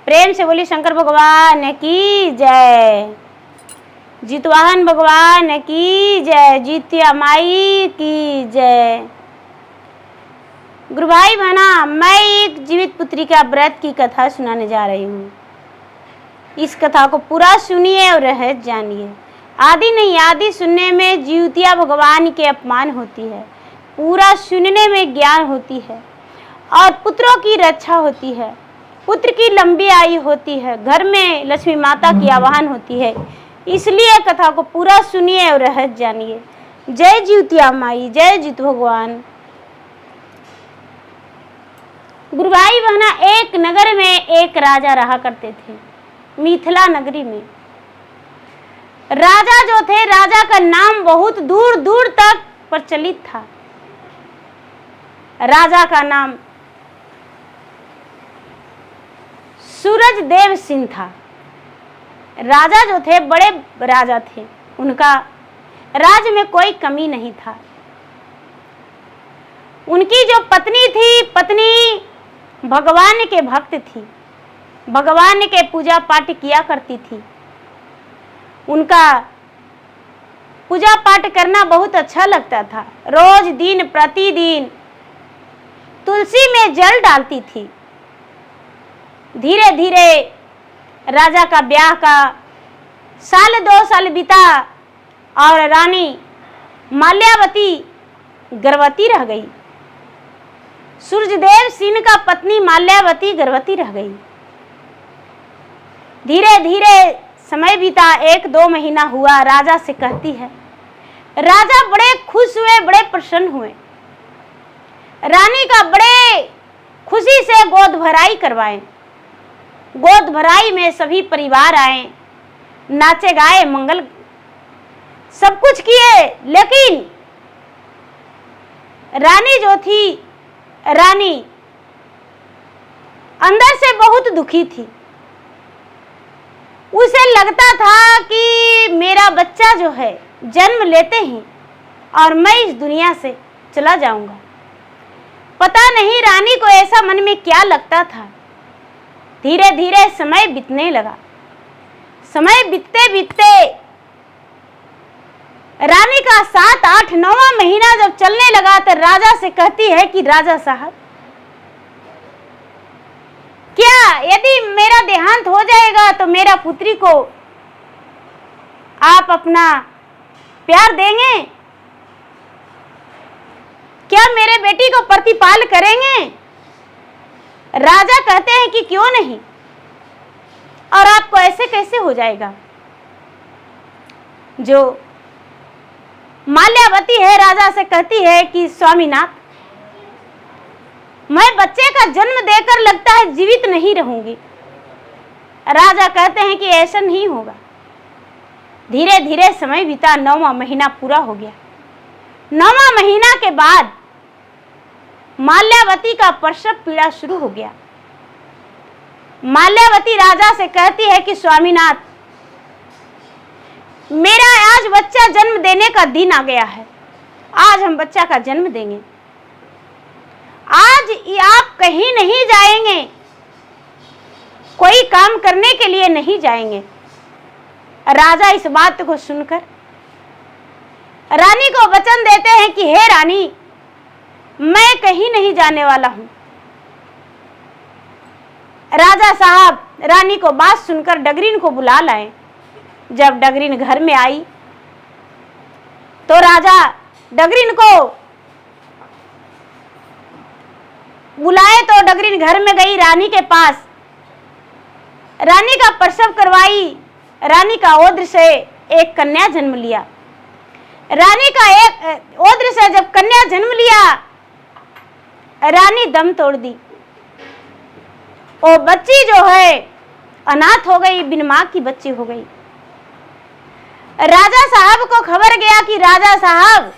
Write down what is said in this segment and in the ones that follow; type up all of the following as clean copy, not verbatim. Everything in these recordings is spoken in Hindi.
प्रेम से बोली शंकर भगवान की जय। जितवाहन भगवान की जय। जितिया माई की जय। गुरु भाई बहना, मैं एक जीवित पुत्री का व्रत की कथा सुनाने जा रही हूँ। इस कथा को पूरा सुनिए और रहस्य जानिए। आदि नहीं आदि सुनने में जितिया भगवान के अपमान होती है, पूरा सुनने में ज्ञान होती है और पुत्रों की रक्षा होती है, पुत्र की लंबी आयु होती है, घर में लक्ष्मी माता की आवाहन होती है। इसलिए कथा को पूरा सुनिए और रहस्य जानिए। जय जितिया माई, जय जित भगवान। गुरु भाई बहना, एक नगर में एक राजा रहा करते थे, मिथिला नगरी में। राजा जो थे, राजा का नाम बहुत दूर दूर तक प्रचलित था। राजा का नाम सूरजदेव सिंह था। राजा जो थे बड़े राजा थे, उनका राज्य में कोई कमी नहीं था। उनकी जो पत्नी थी, पत्नी भगवान के भक्त थी, भगवान के पूजा पाठ किया करती थी। उनका पूजा पाठ करना बहुत अच्छा लगता था। रोज दिन प्रतिदिन तुलसी में जल डालती थी। धीरे धीरे राजा का ब्याह का साल 2 साल बीता और रानी माल्यावती गर्भवती रह गई। सूरजदेव सिंह का पत्नी माल्यावती गर्भवती रह गई। धीरे धीरे समय बीता, 1-2 महीना हुआ। राजा से कहती है, राजा बड़े खुश हुए, बड़े प्रसन्न हुए। रानी का बड़े खुशी से गोद भराई करवाए। गोद भराई में सभी परिवार आए, नाचे गाए, मंगल सब कुछ किए। लेकिन रानी जो थी, रानी अंदर से बहुत दुखी थी। उसे लगता था कि मेरा बच्चा जो है जन्म लेते ही और मैं इस दुनिया से चला जाऊंगा। पता नहीं रानी को ऐसा मन में क्या लगता था। धीरे धीरे समय बीतने लगा। समय बीतते बीतते रानी का 7, 8, 9वां महीना जब चलने लगा तो राजा से कहती है कि राजा साहब, क्या यदि मेरा देहांत हो जाएगा तो मेरा पुत्री को आप अपना प्यार देंगे? क्या मेरे बेटी को प्रतिपाल करेंगे? राजा कहते हैं कि क्यों नहीं, और आपको ऐसे कैसे हो जाएगा? जो माल्यावती है राजा से कहती है कि स्वामीनाथ, मैं बच्चे का जन्म देकर लगता है जीवित नहीं रहूंगी। राजा कहते हैं कि ऐसा नहीं होगा। धीरे धीरे समय बीता, 9वां महीना पूरा हो गया। 9वां महीना के बाद माल्यावती का प्रसव पीड़ा शुरू हो गया। माल्यावती राजा से कहती है कि स्वामीनाथ, मेरा आज बच्चा जन्म देने का दिन आ गया है। आज हम बच्चा का जन्म देंगे। आज आप कहीं नहीं जाएंगे, कोई काम करने के लिए नहीं जाएंगे। राजा इस बात को सुनकर रानी को वचन देते हैं कि हे रानी, मैं कहीं नहीं जाने वाला हूं। राजा साहब रानी को बात सुनकर डगरीन को बुला लाए। जब डगरीन घर में आई तो राजा डगरीन को बुलाए तो डगरीन घर में गई रानी के पास। रानी का प्रसव करवाई। रानी का ओद्र से एक कन्या जन्म लिया। रानी का एक ओद्र से जब कन्या जन्म लिया, रानी दम तोड़ दी। वो बच्ची जो है अनाथ हो गई, बिन मां की बच्ची हो गई। राजा साहब को खबर गया कि राजा साहब,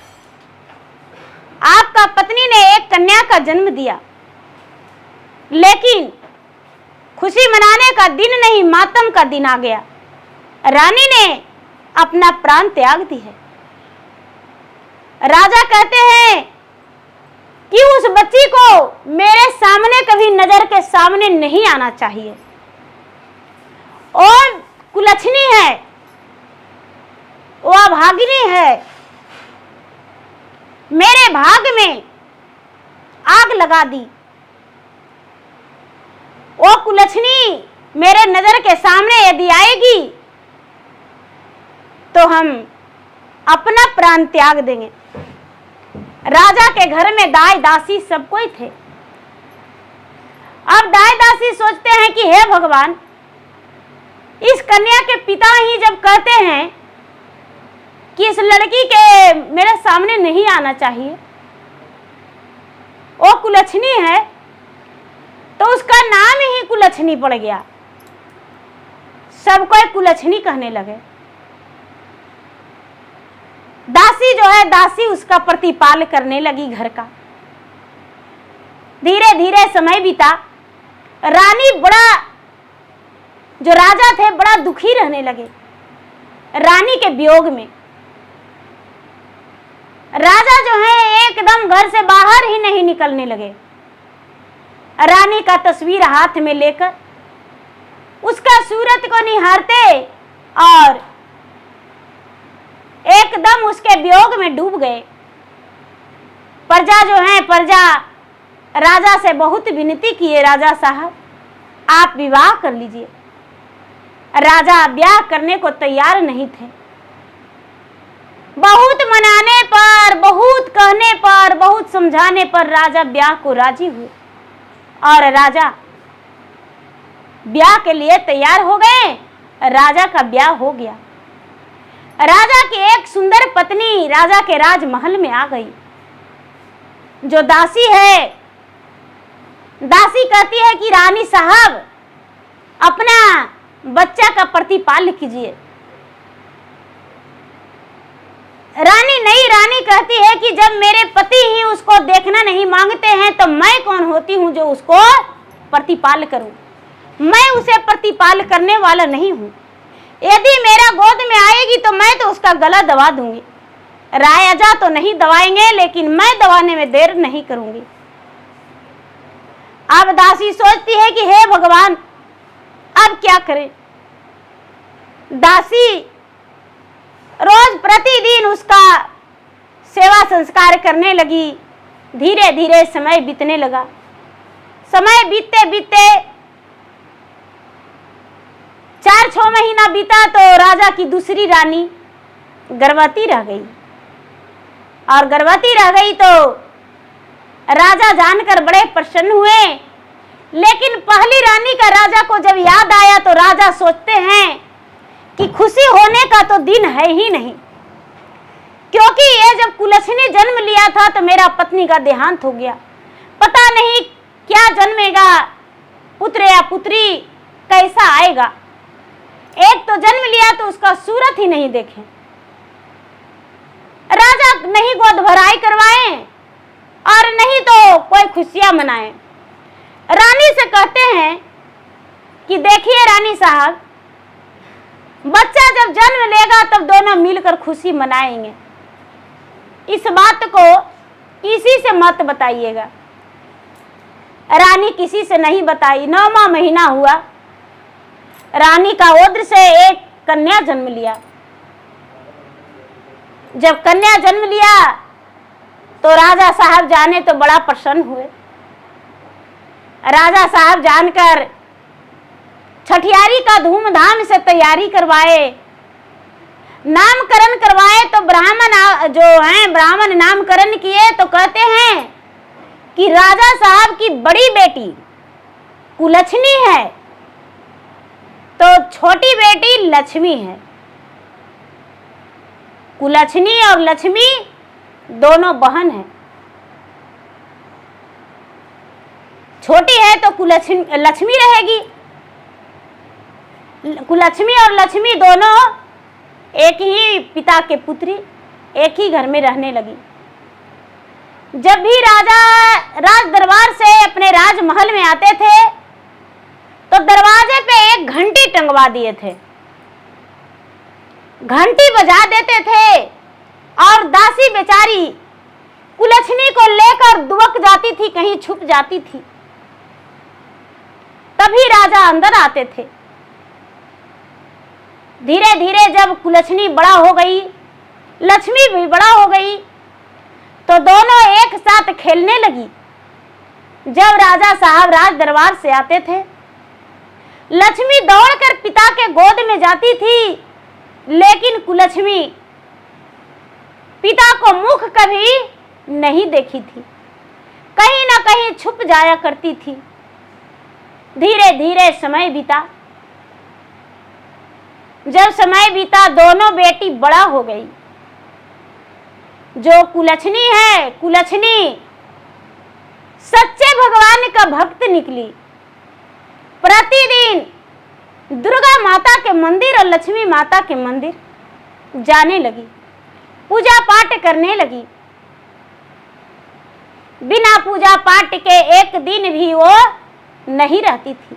आपका पत्नी ने एक कन्या का जन्म दिया, लेकिन खुशी मनाने का दिन नहीं, मातम का दिन आ गया। रानी ने अपना प्राण त्याग दी है। राजा कहते हैं कि उस बच्ची को मेरे सामने कभी नजर के सामने नहीं आना चाहिए। और कुलछनी है, वो अभागिनी है, मेरे भाग में आग लगा दी। वो कुलछनी मेरे नजर के सामने यदि आएगी तो हम अपना प्राण त्याग देंगे। राजा के घर में दाई दासी सब कोई थे। अब दाई दासी सोचते हैं कि हे भगवान, इस कन्या के पिता ही जब कहते हैं कि इस लड़की के मेरे सामने नहीं आना चाहिए, वो कुलछनी है, तो उसका नाम ही कुलछनी पड़ गया। सब कोई कुलछनी कहने लगे। दासी जो है, दासी उसका प्रतिपाल करने लगी घर का। धीरे धीरे समय बीता। रानी जो राजा थे बड़ा दुखी रहने लगे रानी के वियोग में। राजा जो है एकदम घर से बाहर ही नहीं निकलने लगे। रानी का तस्वीर हाथ में लेकर उसका सूरत को निहारते और एकदम उसके वियोग में डूब गए। प्रजा जो है, प्रजा राजा से बहुत विनती किए, राजा साहब आप विवाह कर लीजिए। राजा ब्याह करने को तैयार नहीं थे। बहुत मनाने पर, बहुत कहने पर, बहुत समझाने पर राजा ब्याह को राजी हुए और राजा ब्याह के लिए तैयार हो गए। राजा का ब्याह हो गया। राजा की एक सुंदर पत्नी राजा के राजमहल में आ गई। जो दासी है, दासी कहती है कि रानी साहब अपना बच्चा का प्रतिपाल कीजिए। रानी कहती है कि जब मेरे पति ही उसको देखना नहीं मांगते हैं तो मैं कौन होती हूं जो उसको प्रतिपाल करूं। मैं उसे प्रतिपाल करने वाला नहीं हूं। यदि मेरा गोद में आएगी तो मैं तो उसका गला दबा दूंगी। राजा तो नहीं दबाएंगे, लेकिन मैं दबाने में देर नहीं करूंगी। अब दासी सोचती है कि हे भगवान, अब क्या करें। दासी रोज प्रतिदिन उसका सेवा संस्कार करने लगी। धीरे धीरे समय बीतने लगा। समय बीतते बीतते 4-6 महीना बीता तो राजा की दूसरी रानी गर्भवती रह गई। और गर्भवती रह गई तो राजा जानकर बड़े प्रसन्न हुए। लेकिन पहली रानी का राजा को जब याद आया तो राजा सोचते हैं कि खुशी होने का तो दिन है ही नहीं, क्योंकि ये जब कुलछनी जन्म लिया था तो मेरा पत्नी का देहांत हो गया। पता नहीं क्या जन्मेगा, पुत्र या पुत्री कैसा आएगा। एक तो जन्म लिया तो उसका सूरत ही नहीं देखे। राजा नहीं गोद भराई करवाए और नहीं तो कोई खुशियां मनाए। रानी से कहते हैं कि देखिए रानी साहब, बच्चा जब जन्म लेगा तब दोनों मिलकर खुशी मनाएंगे। इस बात को किसी से मत बताइएगा। रानी किसी से नहीं बताई। 9वां महीना हुआ। रानी का ओद्र से एक कन्या जन्म लिया। जब कन्या जन्म लिया तो राजा साहब जाने तो बड़ा प्रसन्न हुए। राजा साहब जानकर छठियारी का धूमधाम से तैयारी करवाए, नामकरण करवाए। तो ब्राह्मण जो हैं, ब्राह्मण नामकरण किए तो कहते हैं कि राजा साहब की बड़ी बेटी कुलछनी है तो छोटी बेटी लक्ष्मी है। कुलछनी और लक्ष्मी दोनों बहन हैं। छोटी है तो लक्ष्मी रहेगी। कुलछनी और लक्ष्मी दोनों एक ही पिता के पुत्री, एक ही घर में रहने लगी। जब भी राजा राज दरबार से अपने राजमहल में आते थे तो दरवाजे पे एक घंटी टंगवा दिए थे। घंटी बजा देते थे और दासी बेचारी कुलछनी को लेकर दुबक जाती थी, कहीं छुप जाती थी। तभी राजा अंदर आते थे। धीरे धीरे जब कुलछनी बड़ा हो गई, लक्ष्मी भी बड़ा हो गई, तो दोनों एक साथ खेलने लगी। जब राजा साहब राज दरबार से आते थे, लक्ष्मी दौड़कर पिता के गोद में जाती थी, लेकिन कुलछमी पिता को मुख कभी नहीं देखी थी, कहीं ना कहीं छुप जाया करती थी। धीरे धीरे समय बीता। जब समय बीता, दोनों बेटी बड़ा हो गई। जो कुलछनी है, कुलछनी सच्चे भगवान का भक्त निकली। प्रतिदिन दुर्गा माता के मंदिर और लक्ष्मी माता के मंदिर जाने लगी, पूजा पाठ करने लगी। बिना पूजा पाठ के एक दिन भी वो नहीं रहती थी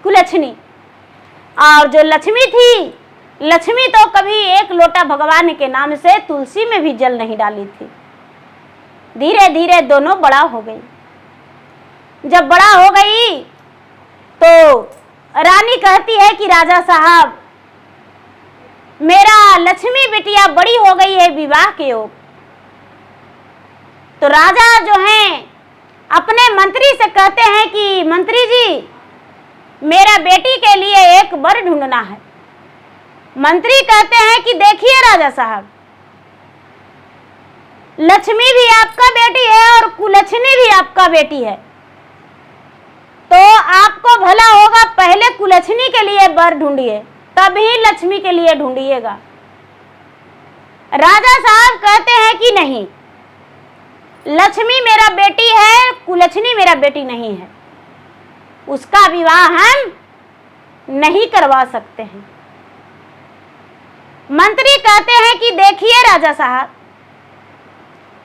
कुलछनी। और जो लक्ष्मी थी, लक्ष्मी तो कभी एक लोटा भगवान के नाम से तुलसी में भी जल नहीं डाली थी। धीरे धीरे दोनों बड़ा हो गई। जब बड़ा हो गई तो रानी कहती है कि राजा साहब, मेरा लक्ष्मी बिटिया बड़ी हो गई है, विवाह के योग। तो राजा जो हैं अपने मंत्री से कहते हैं कि मंत्री जी, मेरा बेटी के लिए एक वर ढूंढना है। मंत्री कहते हैं कि देखिए राजा साहब, लक्ष्मी भी आपका बेटी है और कुलछनी भी आपका बेटी है, तो आपको भला होगा पहले कुलछनी के लिए वर ढूंढिए, तभी लक्ष्मी के लिए ढूंढिएगा। राजा साहब कहते हैं कि नहीं, लक्ष्मी मेरा बेटी है, कुलछनी मेरा बेटी नहीं है, उसका विवाह हम नहीं करवा सकते हैं। मंत्री कहते हैं कि देखिए राजा साहब,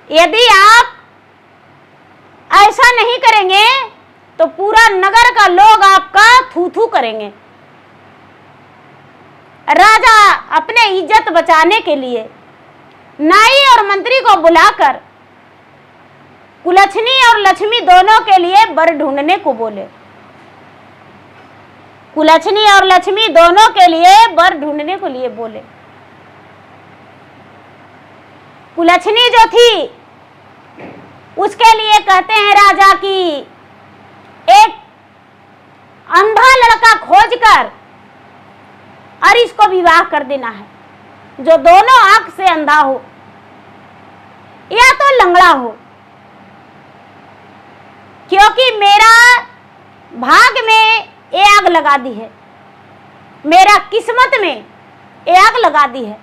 यदि आप ऐसा नहीं करेंगे तो पूरा नगर का लोग आपका थू थू करेंगे। राजा अपने इज्जत बचाने के लिए नाई और मंत्री को बुलाकर कुलछनी और लक्ष्मी दोनों के लिए वर ढूंढने को बोले। कुलछनी और लक्ष्मी दोनों के लिए वर ढूंढने को लिए बोले। कुलछनी जो थी, उसके लिए कहते हैं राजा की एक अंधा लड़का खोजकर और इसको विवाह कर देना है, जो दोनों आंख से अंधा हो या तो लंगड़ा हो, क्योंकि मेरा भाग में ये आग लगा दी है, मेरा किस्मत में ये आग लगा दी है,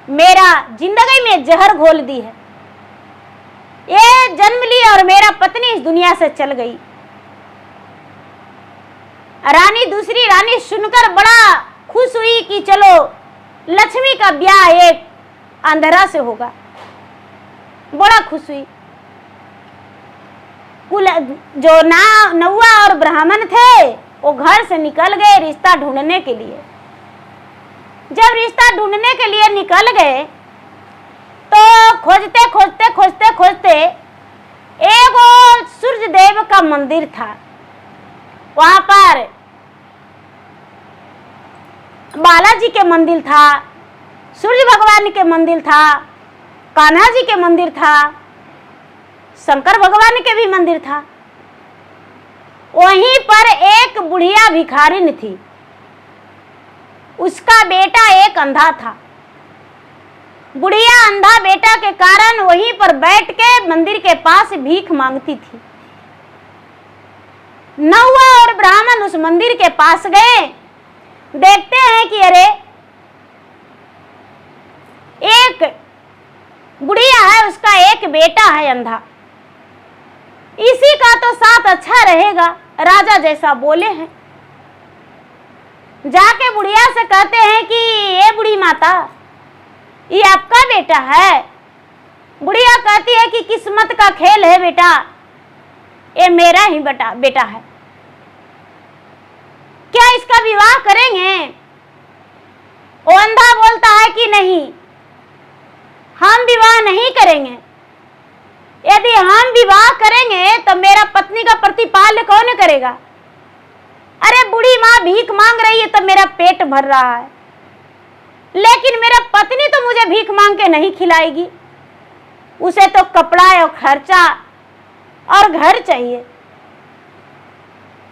मेरा जिंदगी में जहर घोल दी है। ये जन्म ली और मेरा पत्नी इस दुनिया से चल गई। रानी, दूसरी रानी सुनकर बड़ा खुश हुई कि चलो लक्ष्मी का ब्याह एक अंधेरा से होगा, बड़ा खुश हुई। जो नौवा और ब्राह्मण थे वो घर से निकल गए रिश्ता ढूंढने के लिए। जब रिश्ता ढूंढने के लिए निकल गए तो खोजते खोजते खोजते खोजते एक सूर्य देव का मंदिर था। वहां पर बालाजी के मंदिर था, सूर्य भगवान के मंदिर था, कान्हा जी के मंदिर था, शंकर भगवान के भी मंदिर था। वहीं पर एक बुढ़िया भिखारिन थी, उसका बेटा एक अंधा था। बुढ़िया अंधा बेटा के कारण वहीं पर बैठ के मंदिर के पास भीख मांगती थी। नौवा और ब्राह्मण उस मंदिर के पास गए, देखते हैं कि अरे एक बुढ़िया है, उसका एक बेटा है अंधा, इसी का तो साथ अच्छा रहेगा, राजा जैसा बोले हैं। जाके बुढ़िया से कहते हैं कि ये बुढ़ी माता, ये आपका बेटा है। बुढ़िया कहती है कि किस्मत का खेल है बेटा, ये मेरा ही बेटा है, क्या इसका विवाह करेंगे? वो अंधा बोलता है कि नहीं, हम विवाह नहीं करेंगे। यदि हम विवाह करेंगे तो मेरा पत्नी का प्रतिपाल कौन करेगा? अरे बूढ़ी माँ भीख मांग रही है तो मेरा पेट भर रहा है, लेकिन मेरा पत्नी तो मुझे भीख मांग के नहीं खिलाएगी, उसे तो कपड़ा और खर्चा और घर चाहिए।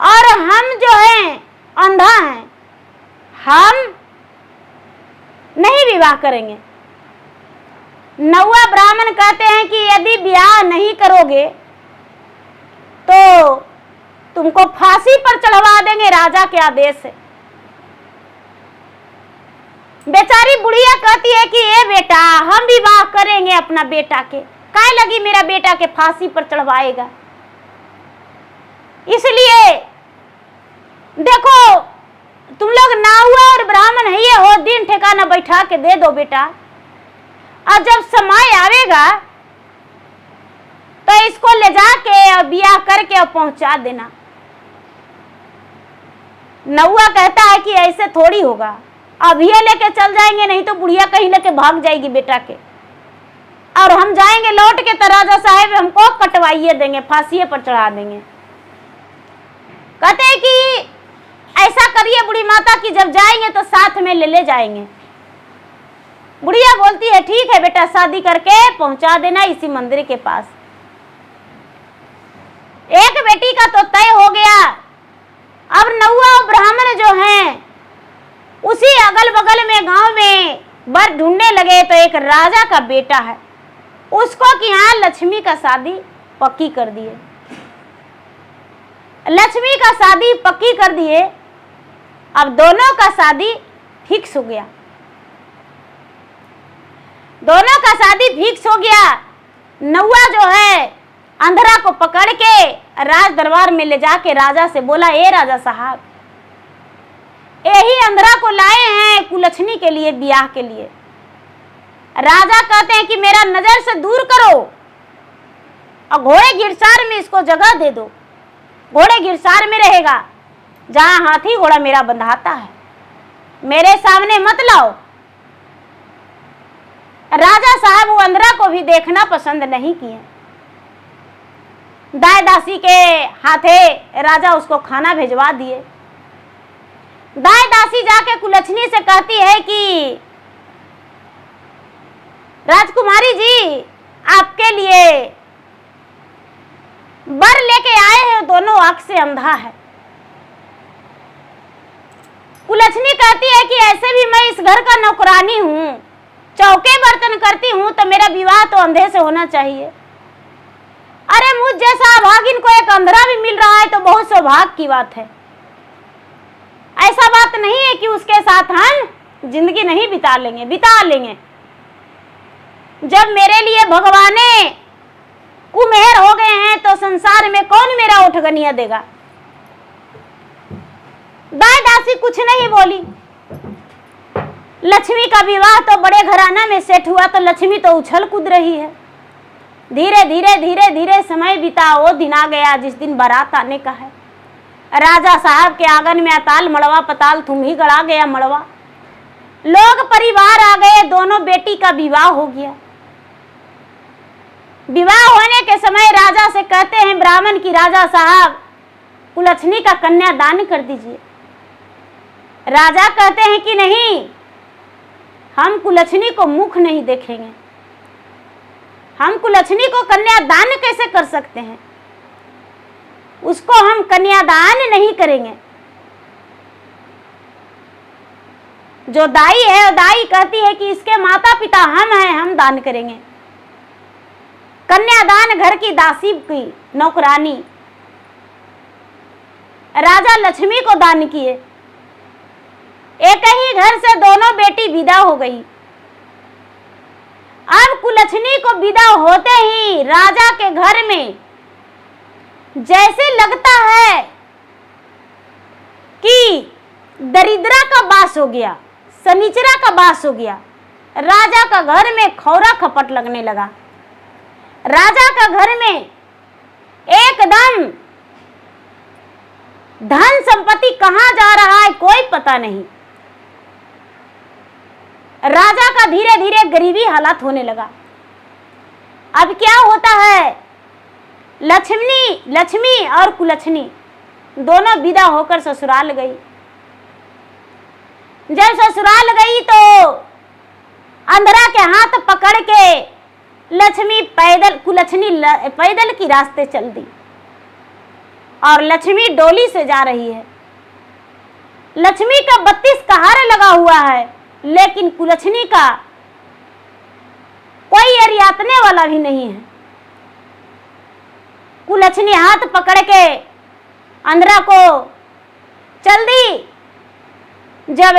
और हम जो हैं अंधा हैं, हम नहीं विवाह करेंगे। नौवा ब्राह्मण कहते हैं कि यदि विवाह नहीं करोगे तो तुमको फांसी पर चढ़वा देंगे राजा के आदेश से। बेचारी बुढ़िया कहती है कि ए बेटा, हम विवाह करेंगे अपना बेटा के, काहे लगी मेरा बेटा के फांसी पर चढ़वाएगा। इसलिए देखो, तुम लोग नाहुआ और ब्राह्मण है ये हो, दिन ठिकाना बैठा के दे दो बेटा, और जब समय आवेगा तो इसको ले जाके और ब्याह करके और पहुंचा देना। नौवा कहता है कि ऐसे थोड़ी होगा, अब ये लेके चल जाएंगे, नहीं तो बुढ़िया कहीं लेके भाग जाएगी बेटा के, और हम जाएंगे लौट के तो राजा साहब हमको कटवाइए देंगे, फांसी पर चढ़ा देंगे। कहते हैं कि ऐसा करिए बुढ़ी माता कि जब जाएंगे तो साथ में ले जाएंगे। बुढ़िया बोलती है ठीक है बेटा, शादी करके पहुंचा देना इसी मंदिर के पास। एक बेटी का तो तय हो गया। अब नौवा ब्राह्मण जो हैं उसी अगल बगल में गांव में बर ढूंढने लगे तो एक राजा का बेटा है, उसको कि हाँ लक्ष्मी का शादी पक्की कर दिए। लक्ष्मी का शादी पक्की कर दिए। अब दोनों का शादी फिक्स हो गया, दोनों का शादी फिक्स हो गया। नौवा जो है अंधरा को पकड़ के राज दरबार में ले जाके राजा से बोला, ए राजा साहब, यही अंधरा को लाए हैं कुलछनी के लिए, ब्याह के लिए। राजा कहते हैं कि मेरा नजर से दूर करो और घोड़े गिरसार में इसको जगह दे दो। घोड़े गिरसार में रहेगा जहां हाथी घोड़ा मेरा बंधाता है, मेरे सामने मत लाओ। राजा साहब वो अंधरा को भी देखना पसंद नहीं किए। दाई दासी के हाथे राजा उसको खाना भिजवा दिए। दाई दासी जाके कुलछनी से कहती है कि राजकुमारी जी, आपके लिए बर लेके आए हैं, दोनों आंख से अंधा है। कुलछनी कहती है कि ऐसे भी मैं इस घर का नौकरानी हूं, चौके बर्तन करती हूं, तो मेरा विवाह तो अंधे से होना चाहिए। अरे मुझ जैसा अभागिन को एक अंधरा भी मिल रहा है तो बहुत सौभाग्य की बात है। ऐसा बात नहीं है कि उसके साथ हम जिंदगी नहीं बिता लेंगे, बिता लेंगे। जब मेरे लिए भगवाने कुमेहर हो गए हैं तो संसार में कौन मेरा उठगनिया देगा। दाई दासी कुछ नहीं बोली। लक्ष्मी का विवाह तो बड़े घराना में सेट हुआ तो लक्ष्मी तो उछल कूद रही है। धीरे धीरे धीरे धीरे समय बीता। वो दिन आ गया जिस दिन बारात आने का है। राजा साहब के आंगन में अताल मड़वा पताल तुम ही गड़ा गया मड़वा। लोग परिवार आ गए, दोनों बेटी का विवाह हो गया। विवाह होने के समय राजा से कहते हैं ब्राह्मण की, राजा साहब कुलछनी का कन्या दान कर दीजिए। राजा कहते हैं कि नहीं, हम कुलछनी को मुख नहीं देखेंगे, हम कुलछनी को कन्यादान कैसे कर सकते हैं, उसको हम कन्यादान नहीं करेंगे। जो दाई है, दाई कहती है कि इसके माता पिता हम हैं, हम दान करेंगे। कन्यादान घर की दासी की नौकरानी राजा लक्ष्मी को दान किए। एक ही घर से दोनों बेटी विदा हो गई। अब कुलछनी को विदा होते ही राजा के घर में जैसे लगता है कि दरिद्रा का वास हो गया, शनिचरा का वास हो गया। राजा का घर में खौरा खपट लगने लगा। राजा का घर में एकदम धन संपत्ति कहां जा रहा है कोई पता नहीं। राजा का धीरे धीरे गरीबी हालात होने लगा। अब क्या होता है, लक्ष्मी और कुलछनी दोनों विदा होकर ससुराल गई। जब ससुराल गई तो अंधरा के हाथ पकड़ के लक्ष्मी कुलछनी पैदल की रास्ते चल दी और लक्ष्मी डोली से जा रही है। लक्ष्मी का 32 का हार लगा हुआ है, लेकिन कुलछनी का कोई एरियातने वाला भी नहीं है। कुलछनी हाथ पकड़ के अंधरा को चल दी। जब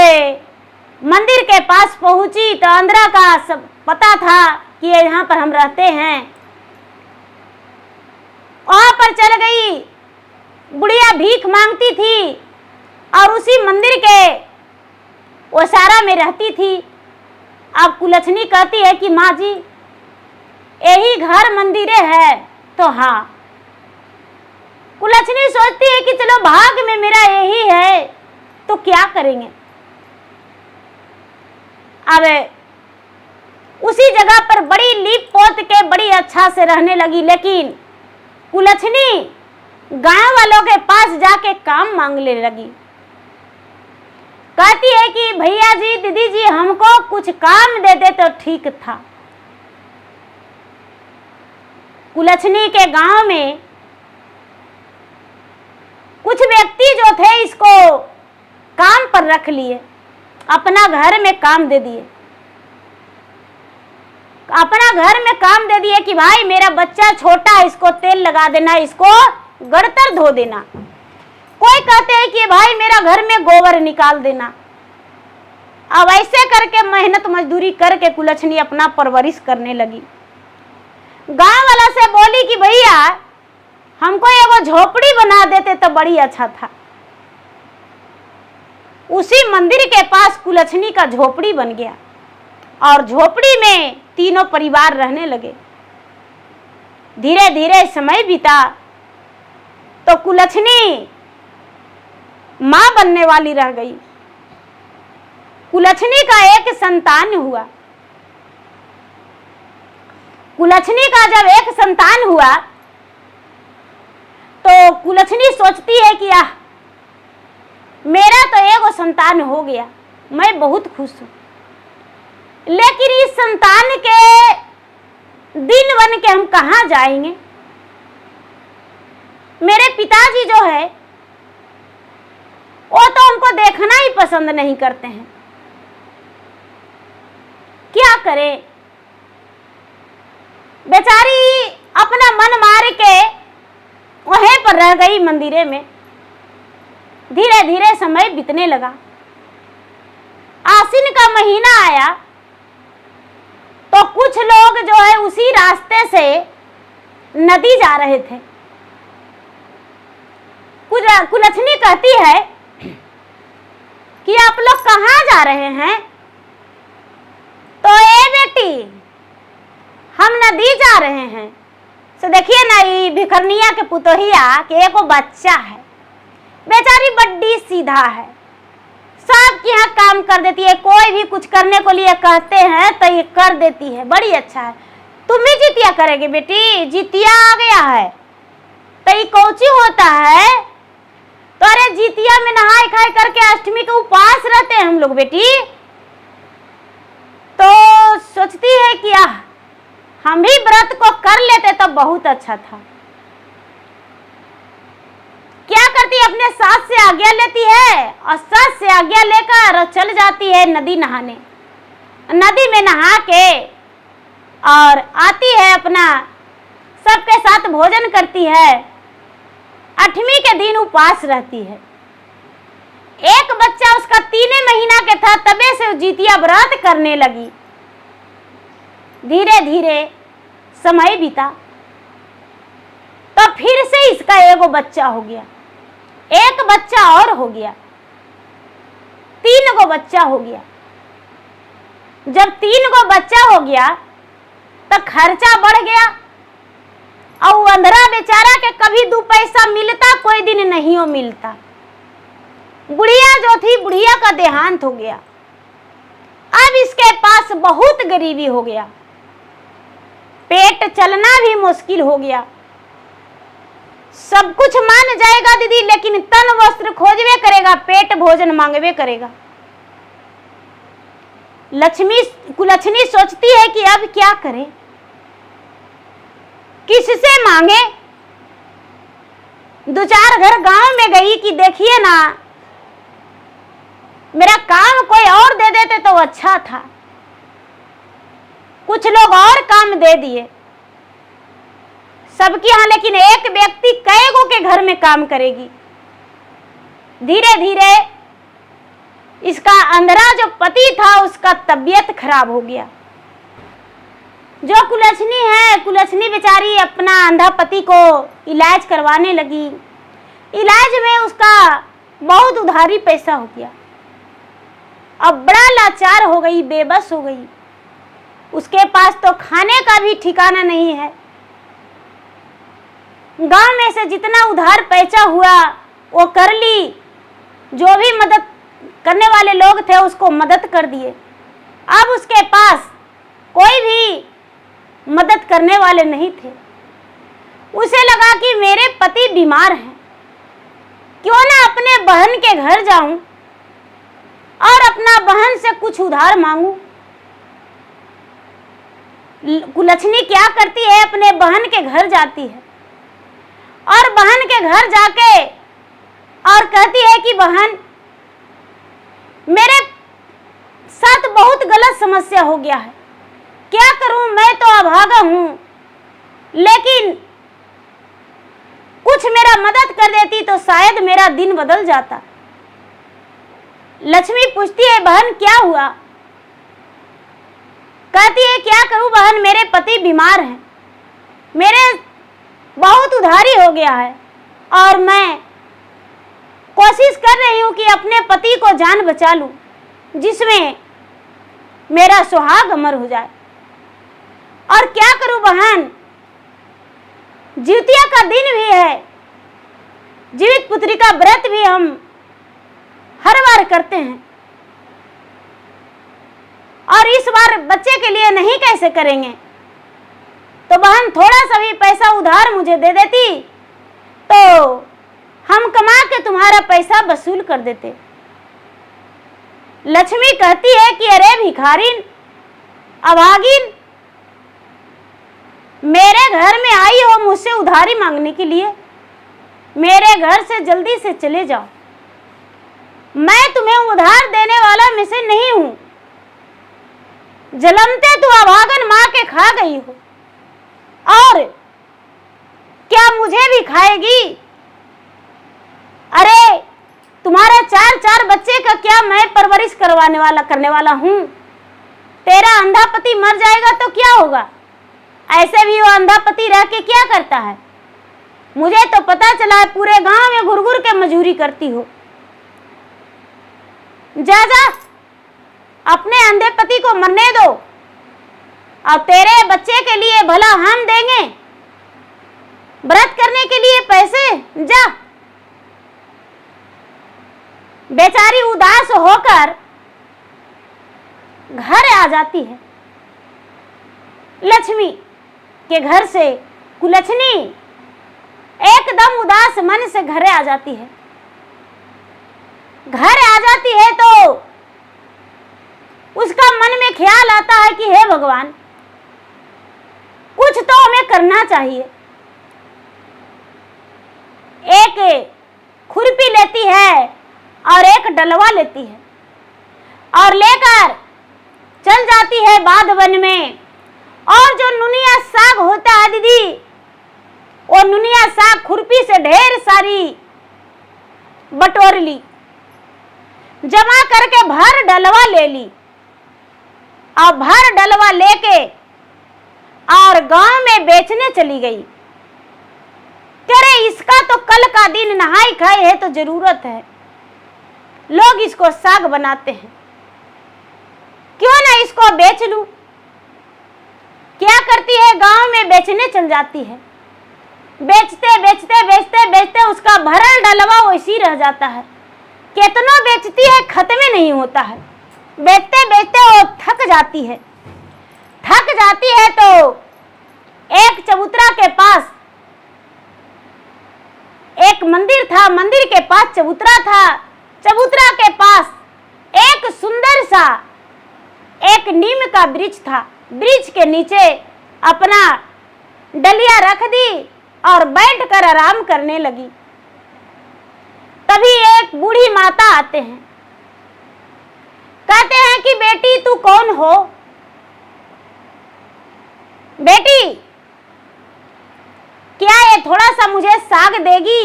मंदिर के पास पहुंची तो अंधरा का सब पता था कि यहाँ पर हम रहते हैं। वहां पर चल गई। बुढ़िया भीख मांगती थी और उसी मंदिर के ओसारा में रहती थी। अब कुलछनी कहती है कि माँ जी यही घर मंदिरे है। तो हाँ, कुलछनी सोचती है कि चलो भाग में मेरा यही है तो क्या करेंगे। अब उसी जगह पर बड़ी लीप पोत के बड़ी अच्छा से रहने लगी। लेकिन कुलछनी गांव वालों के पास जाके काम मांगने लगी। कहती है कि भैया जी, दीदी जी, हमको कुछ काम दे दे तो ठीक था। कुलछनी के गांव में कुछ व्यक्ति जो थे इसको काम पर रख लिए, अपना घर में काम दे दिए। अपना घर में काम दे दिए कि भाई मेरा बच्चा छोटा है, इसको तेल लगा देना, इसको गड़तर धो देना। कोई कहते हैं कि भाई मेरा घर में गोबर निकाल देना। अब ऐसे करके मेहनत मजदूरी करके कुलछनी अपना परवरिश करने लगी। गांव वाला से बोली कि भैया हमको एगो झोपड़ी बना देते तो बड़ी अच्छा था। उसी मंदिर के पास कुलछनी का झोपड़ी बन गया और झोपड़ी में तीनों परिवार रहने लगे। धीरे धीरे समय बीता तो कुलछनी मां बनने वाली रह गई। कुलछनी का एक संतान हुआ। कुलछनी का जब एक संतान हुआ तो कुलछनी सोचती है कि मेरा तो एगो संतान हो गया, मैं बहुत खुश हूं। लेकिन इस संतान के दिन बन के हम कहां जाएंगे। मेरे पिताजी जो है वो तो हमको देखना ही पसंद नहीं करते हैं। क्या करें। बेचारी अपना मन मार के वहीं पर रह गई मंदिरे में। धीरे धीरे समय बीतने लगा। आसिन का महीना आया तो कुछ लोग जो है उसी रास्ते से नदी जा रहे थे। कुलछनी कहती है कि आप लोग कहाँ जा रहे हैं। तो ए बेटी, हम नदी जा रहे हैं। तो देखिए ना, ये भिखरनिया के पुतोहिया के एको बच्चा है। बेचारी बड्डी सीधा है, सबके यहाँ काम कर देती है। कोई भी कुछ करने को लिए कहते हैं तो ये कर देती है, बड़ी अच्छा है। तुम भी जितिया करेगी बेटी, जितिया आ गया है। तो ये कौची होता है। तो अरे जितिया में नहाए खाए करके अष्टमी के उपवास रहते हैं हम लोग बेटी। तो सोचती है कि हम भी व्रत को कर लेते तो बहुत अच्छा था। क्या करती है, अपने सास से आज्ञा लेती है और सास से आज्ञा लेकर चल जाती है नदी नहाने। नदी में नहा के और आती है, अपना सबके साथ भोजन करती है। 8वीं के दिन उपवास रहती है। एक बच्चा उसका 3 महीना के था, तबे से जितिया व्रत करने लगी। धीरे धीरे समय बीता तो फिर से इसका एगो बच्चा हो गया, एक बच्चा और हो गया, 3 गो बच्चा हो गया। जब 3 गो बच्चा हो गया तो खर्चा बढ़ गया और अंधरा बेचारा के कभी 2 पैसा मिलता, कोई दिन नहीं हो मिलता। बुढ़िया जो थी, बुढ़िया का देहांत हो गया। अब इसके पास बहुत गरीबी हो गया, पेट चलना भी मुश्किल हो गया। सब कुछ मान जाएगा दीदी, लेकिन तन वस्त्र खोजवे करेगा, पेट भोजन मांगवे करेगा। कुलछनी सोचती है कि अब क्या करे, किससे मांगे। 2-4 घर गांव में गई कि देखिए ना, मेरा काम कोई और दे देते तो अच्छा था। कुछ लोग और काम दे दिए सबके यहाँ, लेकिन एक व्यक्ति कई गो के घर में काम करेगी। धीरे धीरे इसका अंधरा जो पति था उसका तबीयत खराब हो गया। जो कुलछनी है, कुलछनी बेचारी अपना अंधा पति को इलाज करवाने लगी। इलाज में उसका बहुत उधारी पैसा हो गया। अब बड़ा लाचार हो गई, बेबस हो गई। उसके पास तो खाने का भी ठिकाना नहीं है। गांव में से जितना उधार पैसा हुआ वो कर ली। जो भी मदद करने वाले लोग थे उसको मदद कर दिए। अब उसके पास कोई भी मदद करने वाले नहीं थे। उसे लगा कि मेरे पति बीमार हैं, क्यों ना अपने बहन के घर जाऊं और अपना बहन से कुछ उधार मांगूं। कुलछनी क्या करती है, अपने बहन के घर जाती है और बहन के घर जाके और कहती है कि बहन, मेरे साथ बहुत गलत समस्या हो गया है, क्या करूं, मैं तो अभागा हूं, लेकिन कुछ मेरा मदद कर देती तो शायद मेरा दिन बदल जाता। लक्ष्मी पूछती है, बहन क्या हुआ? कहती है, क्या करूं बहन, मेरे पति बीमार हैं, मेरे बहुत उधारी हो गया है और मैं कोशिश कर रही हूं कि अपने पति को जान बचा लूं, जिसमें मेरा सुहाग अमर हो जाए। और क्या करूं बहन, जितिया का दिन भी है, जीवित पुत्री का व्रत भी हम हर बार करते हैं और इस बार बच्चे के लिए नहीं कैसे करेंगे, तो बहन थोड़ा सा भी पैसा उधार मुझे दे देती तो हम कमा के तुम्हारा पैसा वसूल कर देते। लक्ष्मी कहती है कि अरे भिखारिन, अभागिन, मेरे घर में आई हो मुझसे उधारी मांगने के लिए, मेरे घर से जल्दी से चले जाओ। मैं तुम्हें उधार देने वाला में से नहीं हूं। जलमते तू अभागन मां के खा गई हो और क्या मुझे भी खाएगी? अरे तुम्हारा 4 बच्चे का क्या मैं परवरिश करने वाला हूं? तेरा अंधा पति मर जाएगा तो क्या होगा? ऐसे भी वो अंधा पति रह के क्या करता है? मुझे तो पता चला है पूरे गांव में घुर घुर के मजूरी करती हो। जा जा अपने अंधे पति को मरने दो और तेरे बच्चे के लिए भला हम देंगे व्रत करने के लिए पैसे। जा। बेचारी उदास होकर घर आ जाती है। लक्ष्मी के घर से कुलछनी एकदम उदास मन से घर आ जाती है। घर आ जाती है तो उसका मन में ख्याल आता है कि हे भगवान, कुछ तो हमें करना चाहिए। एक खुरपी लेती है और एक डलवा लेती है और लेकर चल जाती है बाध वन में। और जो नुनिया साग होता है दीदी, वो नुनिया साग खुरपी से ढेर सारी बटोर ली, जमा करके भर डलवा ले ली और भर डलवा लेके और गांव में बेचने चली गई। अरे इसका तो कल का दिन नहाई खाई है तो जरूरत है, लोग इसको साग बनाते हैं, क्यों ना इसको बेच लूं। क्या करती है, गांव में बेचने चल जाती है। बेचते बेचते बेचते बेचते उसका भरल डलवा वैसी रह जाता है। कितना बेचती है, खत्म नहीं होता है। बेचते बेचते वो थक जाती है। थक जाती है तो एक चबूतरा के पास एक मंदिर था, मंदिर के पास चबूतरा था। चबूतरा के पास एक सुंदर सा एक नीम का वृक्ष था। वृक्ष के नीचे अपना डलिया रख दी और बैठकर आराम करने लगी। तभी एक बूढ़ी माता आते हैं, कहते हैं कि बेटी तू कौन हो? बेटी क्या ये थोड़ा सा मुझे साग देगी?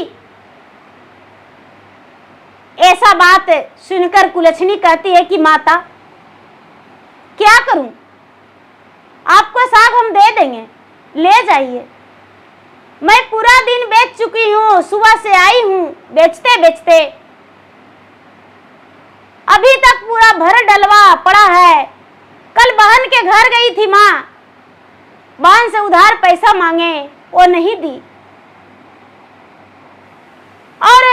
ऐसा बात सुनकर कुलछनी कहती है कि माता क्या करूं, आपको साग हम दे देंगे, ले जाइए। मैं पूरा दिन बेच चुकी हूँ, सुबह से आई हूँ बेचते बेचते, अभी तक पूरा भर डलवा पड़ा है। कल बहन के घर गई थी माँ, बहन से उधार पैसा मांगे, वो नहीं दी, और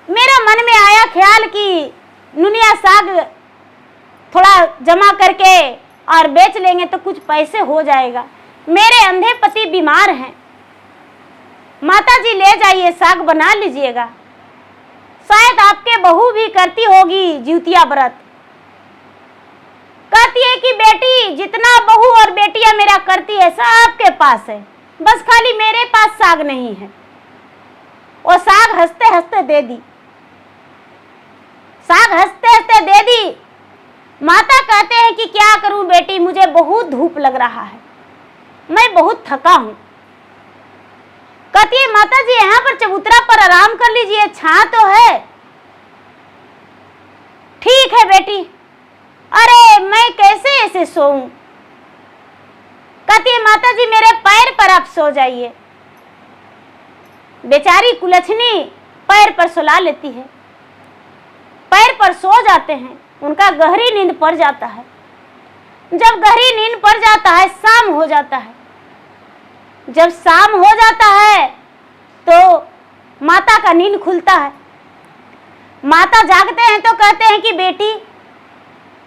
मेरा मन में आया ख्याल कि नुनिया साग थोड़ा जमा करके और बेच लेंगे तो कुछ पैसे हो जाएगा। मेरे अंधे पति बीमार हैं, माता जी ले जाइए, साग बना लीजिएगा। शायद आपके बहू भी करती होगी जिउतिया व्रत। कहती है कि बेटी जितना बहू और बेटियां मेरा करती है सब आपके पास है, बस खाली मेरे पास साग नहीं है। वो साग हंसते हंसते दे दी, साग हंसते हंसते दे दी। माता कहते हैं कि क्या करूं बेटी, मुझे बहुत धूप लग रहा है, मैं बहुत थका हूं। कहती है माता जी यहाँ पर चबूतरा पर आराम कर लीजिए, छां तो है। ठीक है बेटी। अरे मैं कैसे ऐसे सोऊं? कहती है माता जी मेरे पैर पर आप सो जाइए। बेचारी कुलछनी पैर पर सुला लेती है, पैर पर सो जाते हैं, उनका गहरी नींद पड़ जाता है। जब गहरी नींद पड़ जाता है, शाम हो जाता है। जब शाम हो जाता है तो माता का नींद खुलता है। माता जागते हैं तो कहते हैं कि बेटी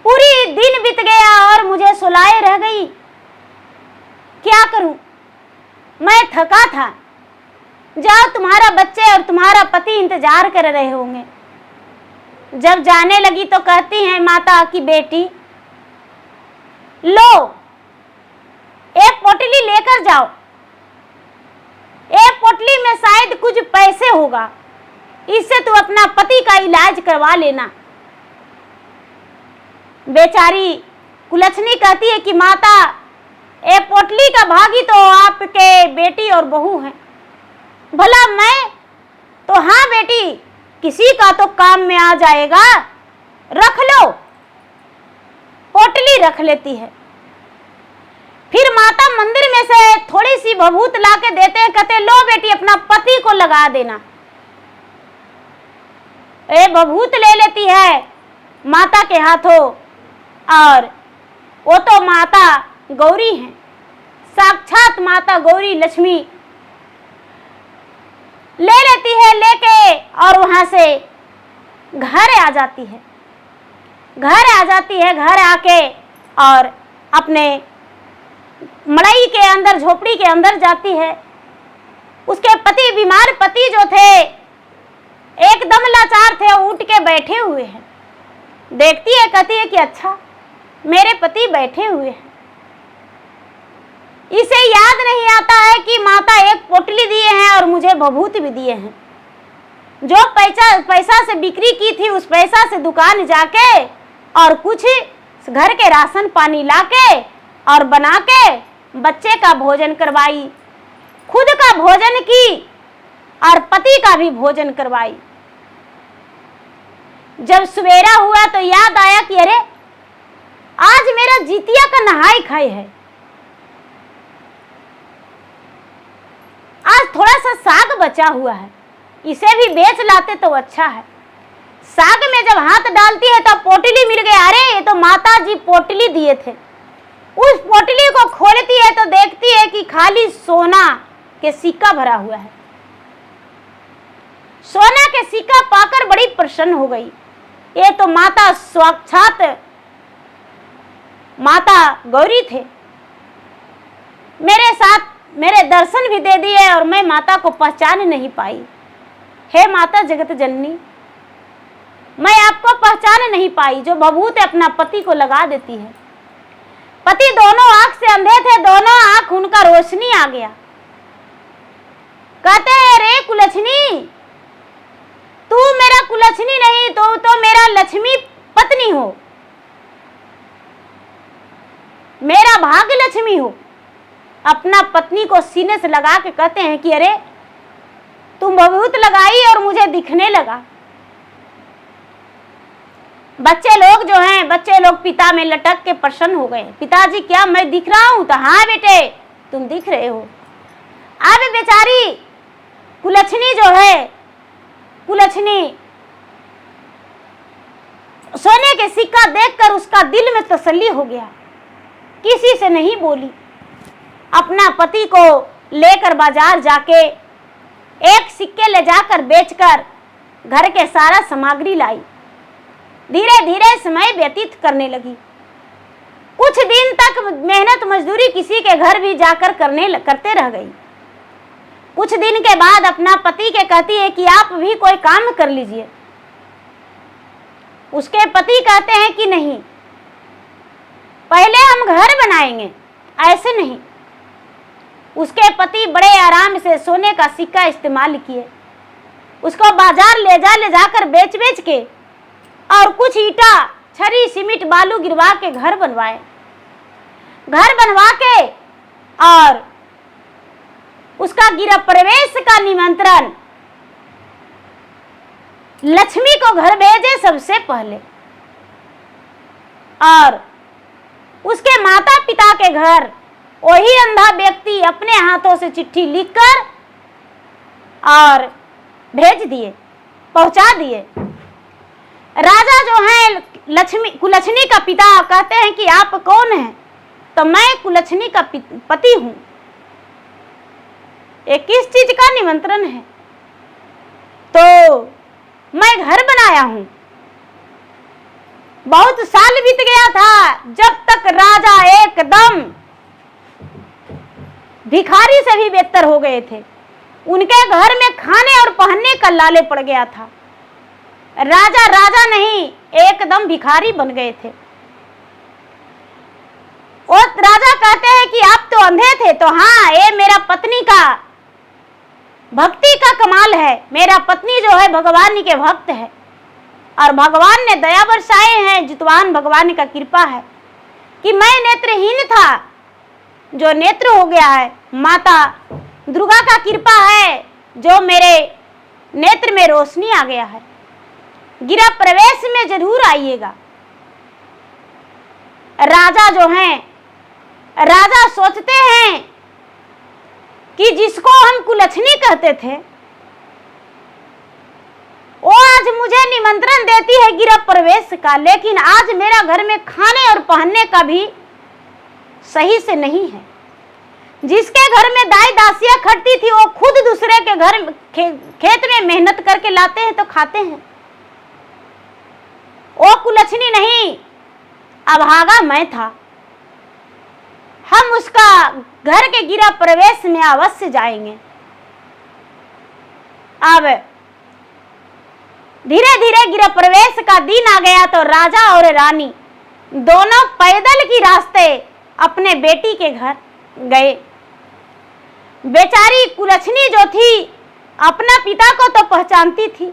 पूरी दिन बीत गया और मुझे सुलाए रह गई, क्या करूं, मैं थका था। जाओ, तुम्हारा बच्चे और तुम्हारा पति इंतजार कर रहे होंगे। जब जाने लगी तो कहती हैं माता की बेटी लो एक पोटली लेकर जाओ, एक पोटली में शायद कुछ पैसे होगा, इससे तू अपना पति का इलाज करवा लेना। बेचारी कुलछनी कहती है कि माता ए पोटली का भागी तो आपके बेटी और बहू हैं, भला मैं तो हाँ बेटी किसी का तो काम में आ जाएगा, रख लो। पोटली रख लेती है। फिर माता मंदिर में से थोड़ी सी भभूत ला के देते हैं, कहते लो बेटी अपना पति को लगा देना। ए भभूत ले लेती है माता के हाथों, और वो तो माता गौरी हैं, साक्षात माता गौरी लक्ष्मी ले लेती है लेके, और वहां से घर आ जाती है। घर आ जाती है, घर आके और अपने मड़ई के अंदर, झोपड़ी के अंदर जाती है। उसके पति, बीमार पति जो थे एकदम लाचार थे, उठ के बैठे हुए हैं। देखती है, कहती है कि अच्छा मेरे पति बैठे हुए हैं। इसे याद नहीं आता है कि माता एक पोटली दिए हैं और मुझे भभूत भी दिए हैं। जो पैसा से बिक्री की थी उस पैसा से दुकान जाके और कुछ घर के राशन पानी लाके और बना के बच्चे का भोजन करवाई, खुद का भोजन की और पति का भी भोजन करवाई। जब सवेरा हुआ तो याद आया कि अरे आज मेरा जितिया का नहाई खाई है, आज थोड़ा सा साग बचा हुआ है, इसे भी बेच लाते तो अच्छा है। साग में जब हाथ डालती है तो पोटली मिल गया। अरे ये तो माता जी पोटली दिए थे। उस पोटली को खोलती है तो देखती है कि खाली सोना के सिक्का भरा हुआ है। सोना के सिक्का पाकर बड़ी प्रसन्न हो गई। ये तो माता साक्षात माता गौरी थे, मेरे साथ मेरे दर्शन भी दे दिए और मैं माता को पहचान नहीं पाई। हे माता जगत जननी, मैं आपको पहचान नहीं पाई, जो भभूत अपना पति को लगा देती है। पति दोनों आंख से अंधे थे, दोनों आंख उनका रोशनी आ गया। कहते हैं, रे कुलछनी, तू मेरा कुलछनी नहीं तो मेरा लक्ष्मी पत्नी हो, मेरा भाग्य लक्ष्मी हो। अपना पत्नी को सीने से लगा के कहते हैं कि अरे तुम बहुत लगाई और मुझे दिखने लगा। बच्चे लोग पिता में लटक के प्रसन्न हो गए। पिताजी क्या मैं दिख रहा हूं? तो हाँ बेटे तुम दिख रहे हो। अब बेचारी कुलछनी जो है, कुलछनी सोने के सिक्का देखकर उसका दिल में तसल्ली हो गया, किसी से नहीं बोली। अपना पति को लेकर बाजार जाके एक सिक्के ले जाकर बेचकर घर के सारा सामग्री लाई। धीरे धीरे समय व्यतीत करने लगी। कुछ दिन तक मेहनत मजदूरी किसी के घर भी जाकर करते रह गई। कुछ दिन के बाद अपना पति के कहती है कि आप भी कोई काम कर लीजिए। उसके पति कहते हैं कि नहीं, पहले हम घर बनाएंगे, ऐसे नहीं। उसके पति बड़े आराम से सोने का सिक्का इस्तेमाल किए, उसको बाजार ले जाकर बेच के और कुछ ईटा छरी सीमेंट बालू गिरवा के घर बनवाए। घर बनवा के और उसका गृह प्रवेश का निमंत्रण लक्ष्मी को घर भेजे सबसे पहले, और उसके माता पिता के घर वही अंधा व्यक्ति अपने हाथों से चिट्ठी लिखकर और भेज दिए, पहुंचा दिए। राजा जो है कुलछनी का पिता कहते हैं कि आप कौन हैं? तो मैं कुलछनी का पति हूं। ये किस चीज का निमंत्रण है? तो मैं घर बनाया हूं। बहुत साल बीत गया था जब तक राजा एकदम भिखारी से भी बेहतर हो गए थे। उनके घर में खाने और पहनने का लाले पड़ गया था। राजा नहीं, एकदम भिखारी बन गए थे। और राजा कहते हैं कि आप तो अंधे थे। तो हाँ, ये मेरा पत्नी का भक्ति का कमाल है। मेरा पत्नी जो है भगवान के भक्त है और भगवान ने दया बरसाए हैं। जितवान भगवान का कृपा है कि मैं नेत्रहीन था, जो नेत्र हो गया है। माता दुर्गा का कृपा है जो मेरे नेत्र में रोशनी आ गया है। गृह प्रवेश में जरूर आइएगा। राजा जो हैं, राजा सोचते हैं कि जिसको हम कुलछनी कहते थे वो आज मुझे निमंत्रण देती है गृह प्रवेश का, लेकिन आज मेरा घर में खाने और पहनने का भी सही से नहीं है। जिसके घर में दाई दासियां खटती थी वो खुद दूसरे के घर खेत में मेहनत करके लाते हैं तो खाते हैं। वो कुलछनी नहीं, अभागा मैं था। हम उसका घर के गृह प्रवेश में अवश्य जाएंगे। अब धीरे धीरे गृह प्रवेश का दिन आ गया तो राजा और रानी दोनों पैदल की रास्ते अपने बेटी के घर गए। बेचारी कुलछनी जो थी अपना पिता को तो पहचानती थी,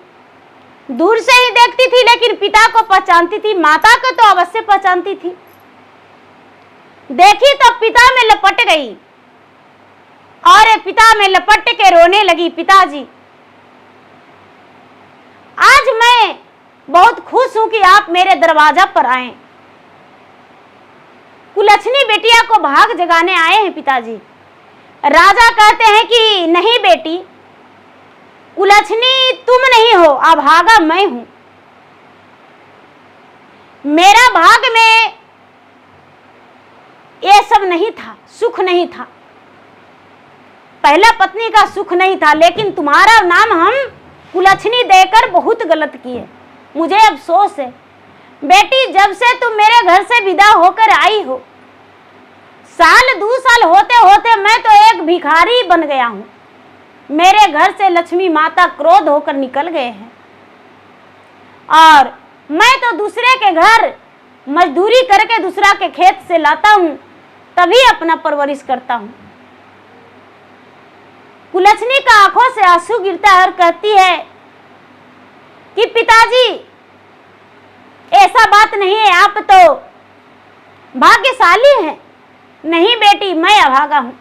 दूर से ही देखती थी, लेकिन पिता को पहचानती थी, माता को तो अवश्य पहचानती थी। देखी तो पिता में लपट गई और पिता में लपट के रोने लगी। पिताजी, आज मैं बहुत खुश हूं कि आप मेरे दरवाजा पर आए। कुलछनी बेटिया को भाग जगाने आए हैं पिताजी। राजा कहते हैं कि नहीं बेटी, कुलछनी तुम नहीं हो, अभागा मैं हूं। मेरा भाग में ये सब नहीं था, सुख नहीं था। पहला पत्नी का सुख नहीं था, लेकिन तुम्हारा नाम हम कुलछनी देकर बहुत गलत किए। मुझे अफसोस है बेटी, जब से तुम मेरे घर से विदा होकर आई हो, साल 2 साल होते होते मैं तो एक भिखारी बन गया हूं। मेरे घर से लक्ष्मी माता क्रोध होकर निकल गए हैं और मैं तो दूसरे के घर मजदूरी करके दूसरा के खेत से लाता हूं तभी अपना परवरिश करता हूं। कुलछनी का आंखों से आंसू गिरता है और कहती है कि पिताजी ऐसा बात नहीं है, आप तो भाग्यशाली हैं। नहीं बेटी, मैं अभागा हूं।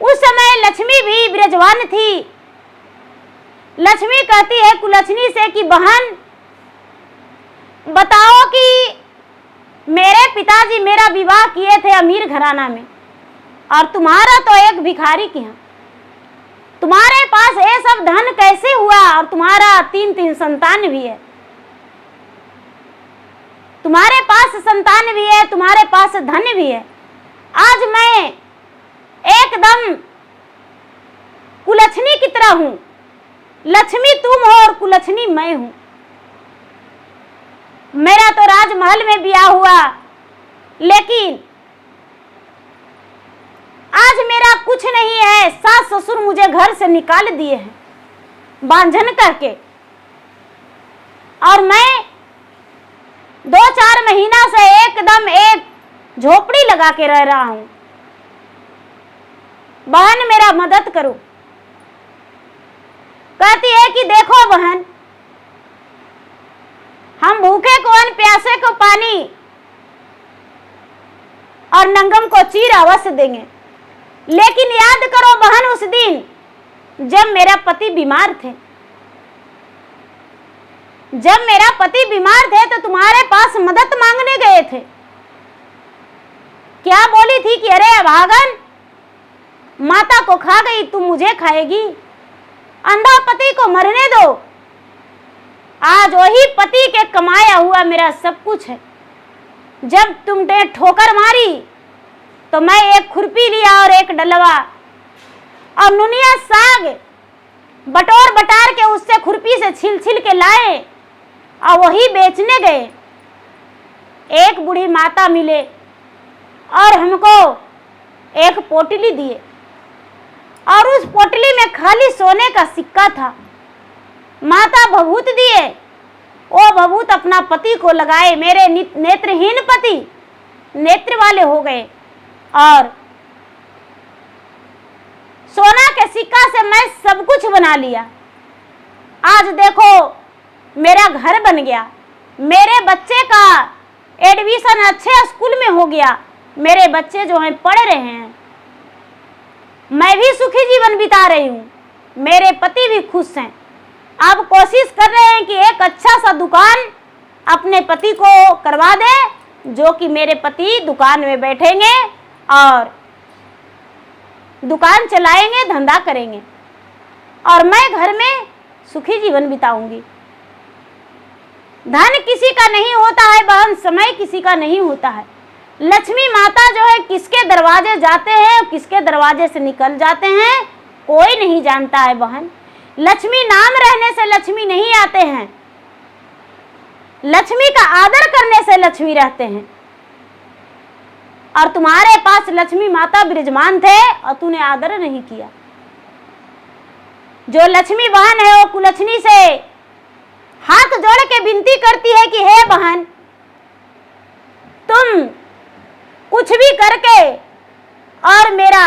उस समय लक्ष्मी भी विरजवान थी। लक्ष्मी कहती है कुलछनी से कि बहन बताओ कि मेरे पिताजी मेरा विवाह किए थे अमीर घराना में, और तुम्हारा तो एक भिखारी की है। तुम्हारे पास ये सब धन कैसे हुआ? और तुम्हारा 3 संतान भी है, तुम्हारे पास संतान भी है, तुम्हारे पास धन भी है। आज मैं एकदम कुलछनी की तरह हूं। लक्ष्मी तुम हो और कुलछनी मैं हूं। मेरा तो राजमहल में ब्याह हुआ, लेकिन आज मेरा कुछ नहीं है। सास ससुर मुझे घर से निकाल दिए हैं बांझन करके, और मैं 2-4 महीना से एकदम एक झोपड़ी लगा के रह रहा हूं। बहन मेरा मदद करो। कहती है कि देखो बहन, हम भूखे को अन्न, प्यासे को पानी और नंगम को चीर अवश्य देंगे, लेकिन याद करो बहन उस दिन जब मेरा पति बीमार थे। जब मेरा पति बीमार थे तो तुम्हारे पास मदद मांगने गए थे। क्या बोली थी कि अरे अभागन, माता को खा गई, तुम मुझे खाएगी, अंधा पति को मरने दो। आज वही पति के कमाया हुआ मेरा सब कुछ है। जब तुमने ठोकर मारी तो मैं एक खुरपी लिया और एक डलवा और नुनिया साग बटोर बटार के उससे खुरपी से छिल छिल के लाए और वही बेचने गए। एक बूढ़ी माता मिले और हमको एक पोटली दिए, और उस पोटली में खाली सोने का सिक्का था। माता भभूत दिए, वो भभूत अपना पति को लगाए। मेरे नेत्रहीन पति नेत्र वाले हो गए, और सोना के सिक्का से मैं सब कुछ बना लिया। आज देखो मेरा घर बन गया, मेरे बच्चे का एडमिशन अच्छे स्कूल में हो गया, मेरे बच्चे जो हैं पढ़ रहे हैं, मैं भी सुखी जीवन बिता रही हूँ, मेरे पति भी खुश हैं। अब कोशिश कर रहे हैं कि एक अच्छा सा दुकान अपने पति को करवा दे, जो कि मेरे पति दुकान में बैठेंगे और दुकान चलाएंगे, धंधा करेंगे, और मैं घर में सुखी जीवन बिताऊंगी। धन किसी का नहीं होता है बहन, समय किसी का नहीं होता है। लक्ष्मी माता जो है किसके दरवाजे जाते हैं, किसके दरवाजे से निकल जाते हैं, कोई नहीं जानता है बहन। लक्ष्मी नाम रहने से लक्ष्मी नहीं आते हैं, लक्ष्मी का आदर करने से लक्ष्मी रहते हैं। और तुम्हारे पास लक्ष्मी माता विराजमान थे और तूने आदर नहीं किया। जो लक्ष्मी बहन है वो कुलछनी से हाथ जोड़ के विनती करती है कि हे बहन, तुम कुछ भी करके और मेरा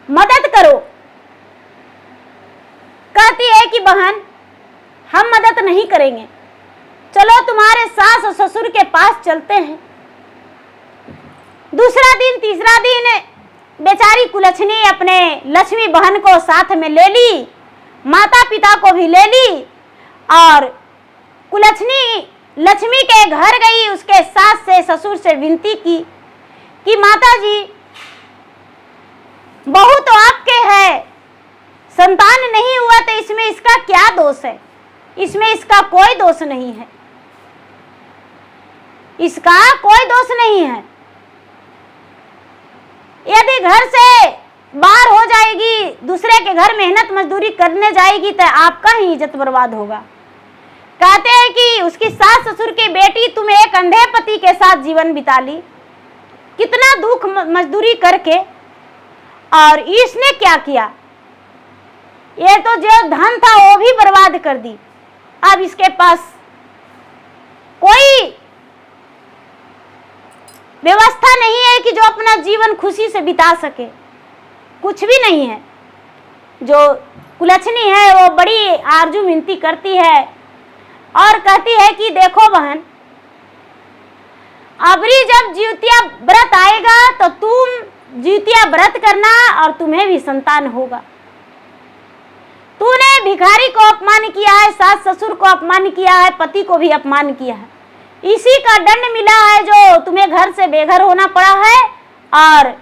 मदद करो। कहती है कि बहन हम मदद नहीं करेंगे, चलो तुम्हारे सास और ससुर के पास चलते हैं। दूसरा दिन तीसरा दिन बेचारी कुलछनी अपने लक्ष्मी बहन को साथ में ले ली, माता पिता को भी ले ली, और कुलछनी लक्ष्मी के घर गई। उसके सास से ससुर से विनती की कि माता जी, बहू तो आपके है, संतान नहीं हुआ तो इसमें इसका क्या दोष है? इसमें इसका कोई दोष नहीं है, इसका कोई दोष नहीं है। यदि घर से बाहर हो जाएगी, दूसरे के घर मेहनत मजदूरी करने जाएगी तो आपका ही इज्जत बर्बाद होगा। कहते हैं कि उसकी सास ससुर की बेटी, तुम एक अंधे पति के साथ जीवन बिता ली, कितना दुख मजदूरी करके, और इसने क्या किया? ये तो जो धन था वो भी बर्बाद कर दी। अब इसके पास कोई व्यवस्था नहीं है कि जो अपना जीवन खुशी से बिता सके, कुछ भी नहीं है। जो कुलछनी है वो बड़ी आरजू मिनती करती है और कहती है कि देखो बहन, अबरी जब जिउतिया व्रत आएगा तो तुम जिउतिया व्रत करना और तुम्हें भी संतान होगा। तूने भिखारी को अपमान किया है, सास ससुर को अपमान किया है, पति को भी अपमान किया है, इसी का दंड मिला है जो तुम्हें घर से बेघर होना पड़ा है और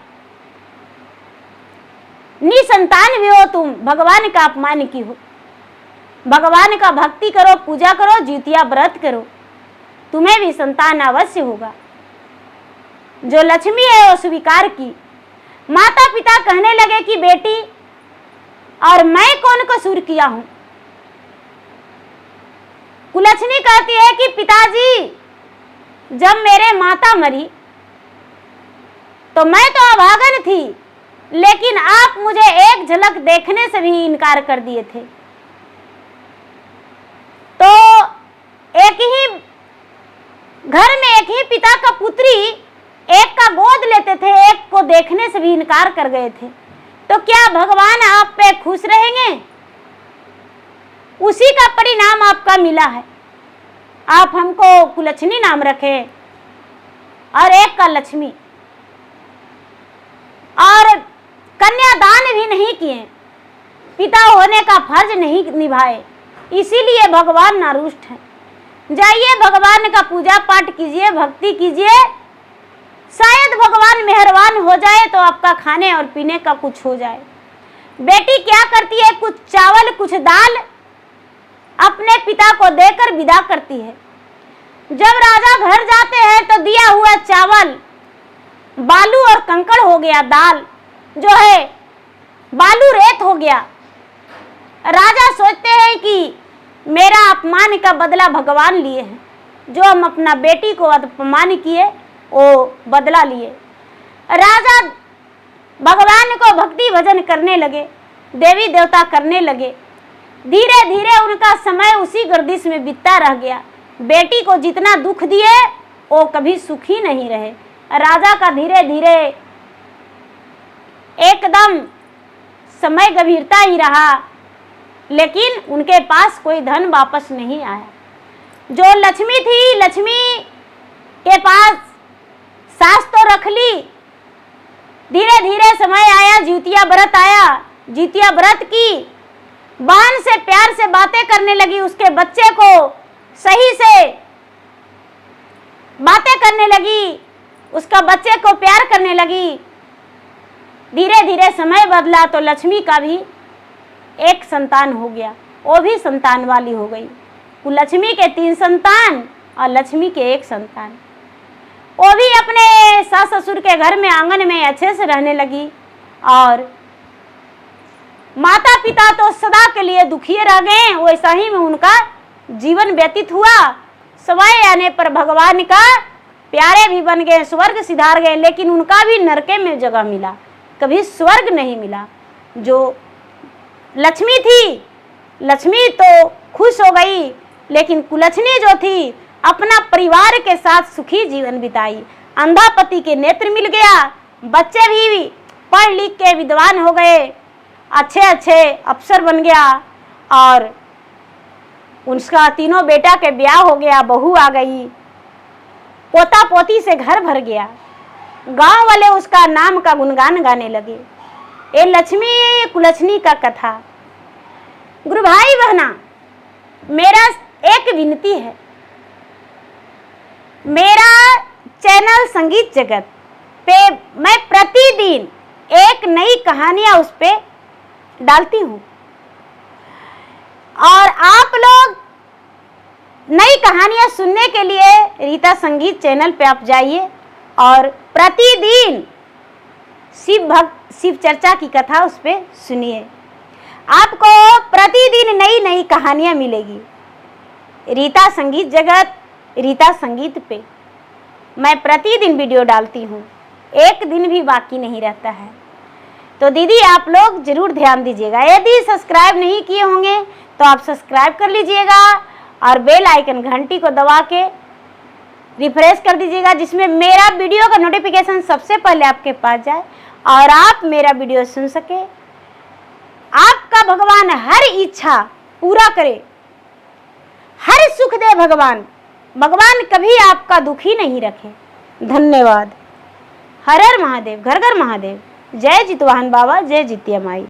निसंतान भी हो। तुम भगवान का अपमान की हो। भगवान का भक्ति करो, पूजा करो, जिउतिया व्रत करो, तुम्हें भी संतान अवश्य होगा। जो लक्ष्मी है वो स्वीकार की। माता पिता कहने लगे कि बेटी, और मैं कौन कसूर किया हूं? कुलछनी कहती है कि पिताजी, जब मेरे माता मरी तो मैं तो अभागन थी, लेकिन आप मुझे एक झलक देखने से भी इनकार कर दिए थे। तो एक ही घर में एक ही पिता का पुत्री एक का गोद लेते थे, एक को देखने से भी इनकार कर गए थे। तो क्या भगवान आप पे खुश रहेंगे? उसी का परिणाम आपका मिला है। आप हमको कुलछनी नाम रखे और एक का लक्ष्मी, और कन्यादान भी नहीं किए, पिता होने का फर्ज नहीं निभाए, इसीलिए भगवान नारुष्ट है। जाइए भगवान का पूजा पाठ कीजिए, भक्ति कीजिए, शायद भगवान मेहरबान हो जाए तो आपका खाने और पीने का कुछ हो जाए। बेटी क्या करती है, कुछ चावल कुछ दाल अपने पिता को देकर विदा करती है। जब राजा घर जाते हैं तो दिया हुआ चावल बालू और कंकड़ हो गया, दाल जो है बालू रेत हो गया। राजा सोचते हैं कि मेरा अपमान का बदला भगवान लिए हैं, जो हम अपना बेटी को अपमान किए वो बदला लिए। राजा भगवान को भक्ति भजन करने लगे, देवी देवता करने लगे। धीरे धीरे उनका समय उसी गर्दिश में बीतता रह गया। बेटी को जितना दुख दिए वो कभी सुखी नहीं रहे। राजा का धीरे धीरे एकदम समय गंभीरता ही रहा, लेकिन उनके पास कोई धन वापस नहीं आया। जो लक्ष्मी थी, लक्ष्मी के पास सास तो रख ली। धीरे धीरे समय आया, जिउतिया व्रत आया, जिउतिया व्रत की, बहन से प्यार से बातें करने लगी, उसके बच्चे को सही से बातें करने लगी, उसका बच्चे को प्यार करने लगी। धीरे धीरे समय बदला तो लक्ष्मी का भी एक संतान हो गया, वो भी संतान वाली हो गई। लक्ष्मी के 3 संतान और लक्ष्मी के 1 संतान। वो भी अपने सास ससुर के घर में आंगन में अच्छे से रहने लगी और माता पिता तो सदा के लिए दुखी रह गए। वैसा ही में उनका जीवन व्यतीत हुआ। समय आने पर भगवान का प्यारे भी बन गए, स्वर्ग सिधार गए, लेकिन उनका भी नरके में जगह मिला, कभी स्वर्ग नहीं मिला। जो लक्ष्मी थी, लक्ष्मी तो खुश हो गई, लेकिन कुलछनी जो थी अपना परिवार के साथ सुखी जीवन बिताई। अंधा पति के नेत्र मिल गया, बच्चे भी पढ़ लिख के विद्वान हो गए, अच्छे अच्छे अफसर बन गया और उसका 3 बेटा के ब्याह हो गया, बहू आ गई, पोता पोती से घर भर गया। गांव वाले उसका नाम का गुणगान गाने लगे। ये लक्ष्मी कुलछनी का कथा। गुरु भाई बहना, मेरा एक विनती है, मेरा चैनल संगीत जगत पे मैं प्रतिदिन एक नई कहानियां उस पे डालती हूँ और आप लोग नई कहानियां सुनने के लिए रीता संगीत चैनल पे आप जाइए और प्रतिदिन शिव चर्चा की कथा उस पे सुनिए। आपको प्रतिदिन नई नई कहानियां मिलेगी। रीता संगीत जगत, रीता संगीत पे मैं प्रतिदिन वीडियो डालती हूँ, एक दिन भी बाकी नहीं रहता है। तो दीदी आप लोग जरूर ध्यान दीजिएगा। यदि सब्सक्राइब नहीं किए होंगे तो आप सब्सक्राइब कर लीजिएगा और बेल आइकन घंटी को दबा के रिफ्रेश कर दीजिएगा, जिसमें मेरा वीडियो का नोटिफिकेशन सबसे पहले आपके पास जाए और आप मेरा वीडियो सुन सके। आपका भगवान हर इच्छा पूरा करे, हर सुख दे भगवान। भगवान कभी आपका दुखी नहीं रखे। धन्यवाद। हर हर महादेव, घर घर महादेव। जय जितवाहन बाबा, जय जितिया माई।